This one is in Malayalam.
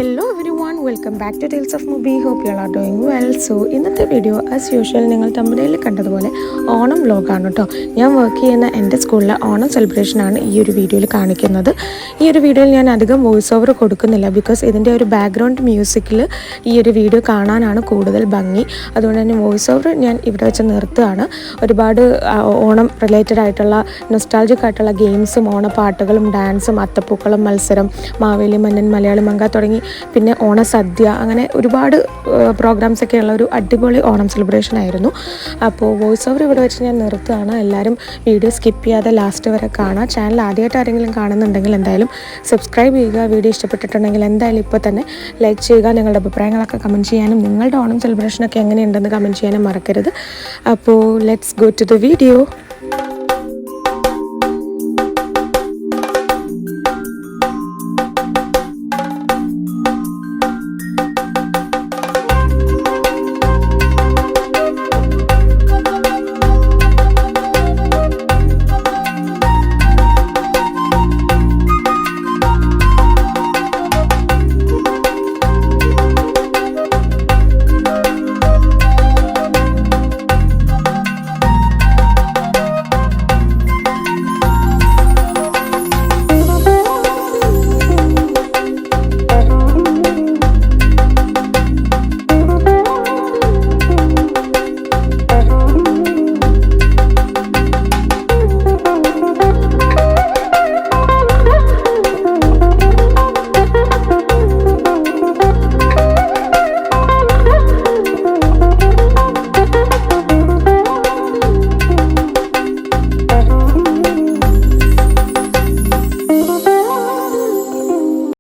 Hello everyone, welcome back to Tales of Mubi. Hope you all are doing well. So ഇന്നത്തെ വീഡിയോ ആസ് യൂഷ്വൽ നിങ്ങൾ തമ്പനയിൽ കണ്ടതുപോലെ ഓണം വ്ലോഗാണ് കേട്ടോ. ഞാൻ വർക്ക് ചെയ്യുന്ന എൻ്റെ സ്കൂളിലെ ഓണം സെലിബ്രേഷനാണ് ഈ ഒരു വീഡിയോയിൽ കാണിക്കുന്നത്. ഈ ഒരു വീഡിയോയിൽ ഞാൻ അധികം വോയിസ് ഓവർ കൊടുക്കുന്നില്ല, ബിക്കോസ് ഇതിൻ്റെ ഒരു ബാക്ക്ഗ്രൗണ്ട് മ്യൂസിക്കിൽ ഈ ഒരു വീഡിയോ കാണാനാണ് കൂടുതൽ ഭംഗി. അതുകൊണ്ട് തന്നെ വോയിസ് ഓവർ ഞാൻ ഇവിടെ വെച്ച് നിർത്തുകയാണ്. ഒരുപാട് ഓണം റിലേറ്റഡ് ആയിട്ടുള്ള നൊസ്റ്റാൾജിക് ആയിട്ടുള്ള ഗെയിംസും ഓണപ്പാട്ടുകളും ഡാൻസും അത്തപ്പൂക്കളം മത്സരം, മാവേലി മന്നൻ, മലയാളി മങ്ക തുടങ്ങി പിന്നെ ഓണസദ്യ, അങ്ങനെ ഒരുപാട് പ്രോഗ്രാംസൊക്കെ ഉള്ള ഒരു അടിപൊളി ഓണം സെലിബ്രേഷൻ ആയിരുന്നു. അപ്പോൾ വോയിസ് ഓവർ ഇവിടെ വെച്ച് ഞാൻ നിർത്തുകയാണ്. എല്ലാവരും വീഡിയോ സ്കിപ്പ് ചെയ്യാതെ ലാസ്റ്റ് വരെ കാണാം. ചാനൽ ആദ്യമായിട്ട് ആരെങ്കിലും കാണുന്നുണ്ടെങ്കിൽ എന്തായാലും സബ്സ്ക്രൈബ് ചെയ്യുക. വീഡിയോ ഇഷ്ടപ്പെട്ടിട്ടുണ്ടെങ്കിൽ എന്തായാലും ഇപ്പോൾ തന്നെ ലൈക്ക് ചെയ്യുക. നിങ്ങളുടെ അഭിപ്രായങ്ങളൊക്കെ കമൻറ്റ് ചെയ്യാനും നിങ്ങളുടെ ഓണം സെലിബ്രേഷനൊക്കെ എങ്ങനെയുണ്ടെന്ന് കമൻറ്റ് ചെയ്യാനും മറക്കരുത്. അപ്പോൾ let's go to the video.